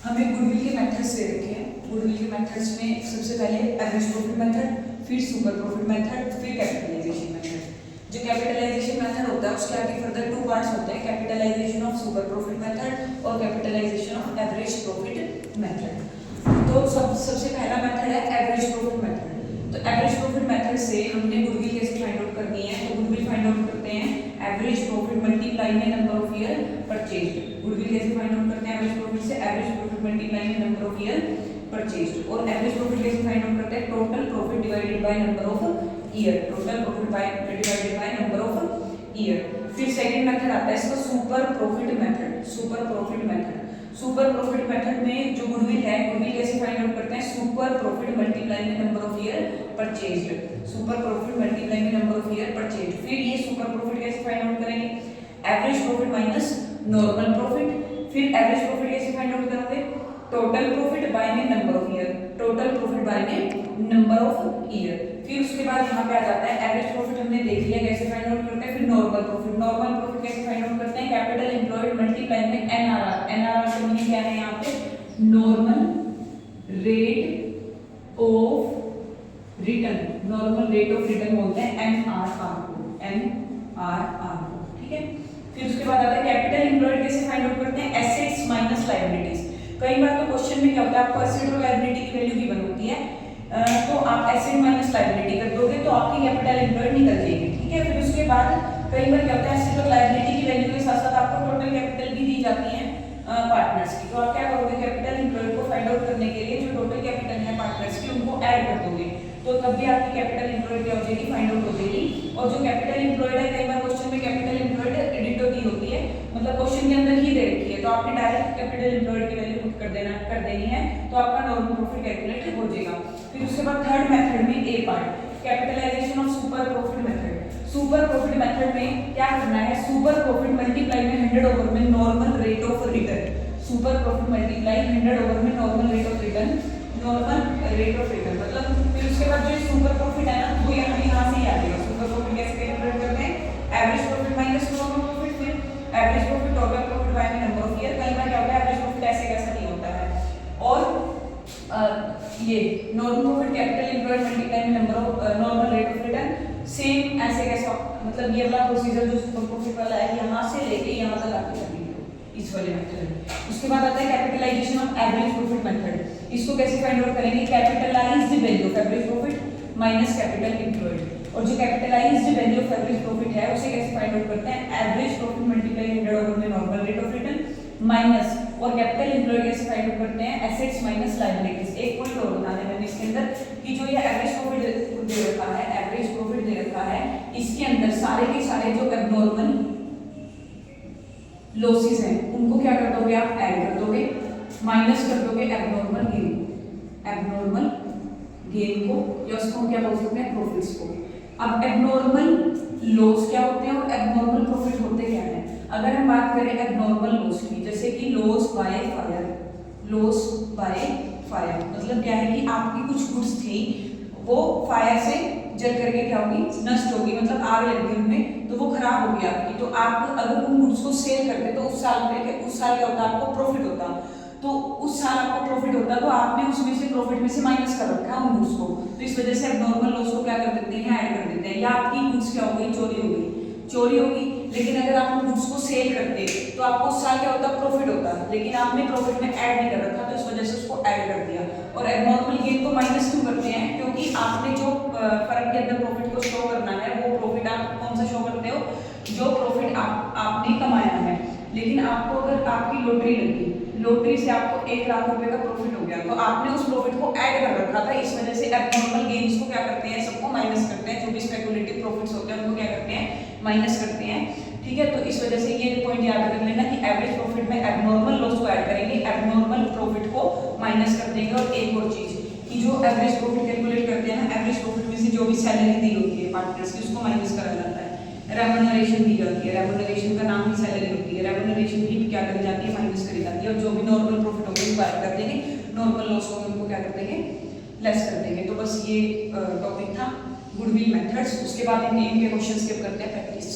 हमें गुडविल के methods they रखे हैं। गुडविल के मेथड्स में सबसे पहले एवरेज प्रॉफिट मेथड, फिर सुपर प्रॉफिट मेथड, फिर कैपिटलाइजेशन मेथड। जो कैपिटलाइजेशन मेथड होता है उसके आगे फर्दर 2 पार्ट्स होते हैं, capitalization of super profit method और capitalization of average profit method. तो सबसे पहला मेथड है एवरेज प्रॉफिट मेथड। तो एवरेज प्रॉफिट मेथड से हमने गुडविल कैसे फाइंड आउट करनी है, तो गुडविल फाइंड आउट करते हैं एवरेज प्रॉफिट मल्टीप्लाई में number of year purchased. Goodwill कैसे फाइंड आउट करते हैं एवरेज प्रॉफिट से, एवरेज प्रॉफिट मल्टीप्लाई में नंबर ऑफ ईयर परचेज्ड। और एवरेज प्रॉफिट कैसे फाइंड आउट करते हैं, total profit divided by number of year, total profit divided by number of year. फिर सेकंड मेथड आता है इसका super profit method. Super profit method, super profit method में जो गुडविल है, गुडविल कैसे फाइंड आउट करते हैं, सुपर प्रॉफिट मल्टीप्लाई में number of year purchased. Super profit multiply में नंबर ऑफ ईयर परचेज्ड। फिर ये सुपर प्रॉफिट कैसे फाइंड आउट करेंगे, average profit minus normal profit. फिर एवरेज प्रॉफिट कैसे फाइंड आउट करोगे, टोटल प्रॉफिट बाय में number of year, total profit bye में नंबर ऑफ ईयर। फिर उसके बाद यहाँ पे आ जाता है एवरेज प्रॉफिट, हमने देख लिया कैसे फाइंड आउट करते हैं। फिर नॉर्मल प्रॉफिट, नॉर्मल प्रॉफिट कैसे फाइंड आउट करते हैं, कैपिटल एम्प्लॉयड मल्टीप्लाई में एनआरआर। एनआरआर का मीनिंग क्या है यहाँ पे, normal rate of return, normal rate of return बोलते हैं एनआरआर को, एनआरआर को, ठीक है। फिर उसके बाद आता है कैपिटल एम्प्लॉयड कैसे फाइंड आउट करते हैं, एसेट्स माइनस लायबिलिटीज। कई बार तो क्वेश्चन में क्या होता है, आपको एसेट और लायबिलिटी की वैल्यू गिवन होती है, तो आप एसेट माइनस लायबिलिटी कर दोगे तो आपकी कैपिटल एम्प्लॉयड निकल जाएगी, ठीक है। फिर उसके बाद कई बार क्या होता है, एसेट और लायबिलिटी की वैल्यू के साथ साथ आपको टोटल कैपिटल भी दी जाती है पार्टनर्स की। तो आप क्या करोगे, कैपिटल एम्प्लॉयड को फाइंड आउट करने के लिए जो टोटल कैपिटल है पार्टनर्स की उनको ऐड कर दोगे, तो तब भी आपकी कैपिटल एम्प्लॉयड क्या हो जाएगी, फाइंड आउट हो जाएगी। और जो कैपिटल एम्प्लॉयड है, कई बार क्वेश्चन में कैपिटल एम्प्लॉयड एडिटो दी होती है, मतलब क्वेश्चन के अंदर ही दे रखी है, तो आपने डायरेक्ट कैपिटल एम्प्लॉयड की वैल्यू पुट कर देनी है, तो आपका नॉर्मल प्रॉफिट कैलकुलेट हो जाएगा। फिर उसके बाद थर्ड मेथड में A part, capitalization of super profit method. Super profit method में क्या करना है, सुपर प्रॉफिट मल्टीप्लाई में 100 ओवर में normal rate of return. Super profit multiply 100 over में normal rate of return, normal rate of return मतलब। फिर उसके बाद जो सुपर प्रॉफिट है ना, वो यहाँ से ही आ जाएगा। सुपर प्रॉफिट कैसे कैलकुलेट करते हैं, average profit minus normal profit, फिर average profit total profit by number of year. कई बार क्या होता है, एवरेज प्रॉफिट ऐसे कैसा नहीं होता है। और ये normal profit capital employed multiply में number of normal rate of return, same ऐसे कैसा, मतलब ये वाला प्रोसीजर जो सुपर प्रॉफिट वाला है, यहाँ से लेके यहाँ तक आके करनी है इस वाले मेथड। उसके बाद आता है capitalisation of average profit method. इसको कैसे फाइंड आउट करेंगे, capitalised value of average profit minus capital employed. और जो capitalised value of average profit है उसे कैसे फाइंड आउट करते हैं, एवरेज प्रॉफिट मल्टीप्लाई 100 ओवर में normal rate of return minus, और कैपिटल एम्प्लॉयड कैसे फाइंड आउट करते हैं, एसेट्स माइनस लायबिलिटीज। एक पॉइंट और बता दें मैंने इसके अंदर कि जो ये एवरेज प्रॉफिट दे रखा है, एवरेज प्रॉफिट दे रखा है, इसके अंदर सारे के सारे जो एबनॉर्मल लॉसेस हैं उनको क्या कर दोगे, आप ऐड कर दोगे, माइनस कर दोगे एबनॉर्मल गेन, एबनॉर्मल गेन को, या उसको क्या बोल सकते हैं, प्रॉफिट्स को। अब एबनॉर्मल लॉस क्या होते हैं और एबनॉर्मल प्रॉफिट होते क्या हैं। अगर हम बात करें एबनॉर्मल लॉस की, जैसे कि loss by fire, loss by fire मतलब क्या है कि आपकी कुछ गुड्स थी वो फायर से जल करके क्या होगी, नष्ट होगी, मतलब आग लग गई उनमें तो वो खराब होगी आपकी। तो आप अगर उन गुड्स को सेल करते तो उस साल क्या होता, आपको प्रॉफिट होता। तो उस साल आपको प्रॉफिट होता तो आपने उसमें से प्रॉफिट में से माइनस कर रखा है उन गुड्स को, तो इस वजह से एबनॉर्मल लॉस को क्या कर देते हैं, ऐड कर देते हैं। या आपकी गुड्स क्या हो गई, चोरी हो गई, चोरी होगी, लेकिन अगर आप उन गुड्स को सेल करते तो आपको उस साल क्या होता, प्रॉफिट होता, लेकिन आपने प्रॉफिट में ऐड नहीं कर रखा, तो इस वजह से उसको ऐड कर दिया। और एबनॉर्मल गेन को माइनस क्यों करते हैं, क्योंकि आपने जो फर्म के अंदर प्रॉफिट को शो करना है, वो प्रॉफिट आप कौन सा शो करते हो, जो प्रॉफिट आपने कमाया है। लेकिन आपको अगर आपकी लॉटरी लगी, लॉटरी से आपको 1 लाख रुपए का प्रॉफिट हो गया, तो आपने उस प्रॉफिट को ऐड कर रखा था, इस वजह से एबनॉर्मल गेन्स को क्या करते हैं, सबको माइनस करते हैं। जो भी स्पेकुलेटिव प्रॉफिट्स होते हैं उनको क्या करते हैं, माइनस करते हैं, ठीक है। तो इस वजह से ये पॉइंट याद रख लेना कि एवरेज प्रॉफिट में एबनॉर्मल लॉस को ऐड करेंगे, एबनॉर्मल प्रॉफिट को माइनस कर देंगे। और एक और चीज कि जो एवरेज प्रॉफिट कैलकुलेट करते हैं ना, एवरेज प्रॉफिट में से जो भी सैलरी दी होती है पार्टनर्स की उसको माइनस करा जाता है, रेम्यूनरेशन दी जाती है, रेम्यूनरेशन का नाम ही सैलरी होती है, रेम्यूनरेशन भी क्या करी जाती है, माइनस करी जाती है। और जो भी नॉर्मल प्रॉफिट होगा उनको ऐड कर देंगे, नॉर्मल लॉस होगा उनको क्या कर देंगे, लेस कर देंगे। तो बस ये टॉपिक था गुडविल मेथड्स। उसके बाद इनके क्वेश्चंस के करते हैं प्रैक्टिस।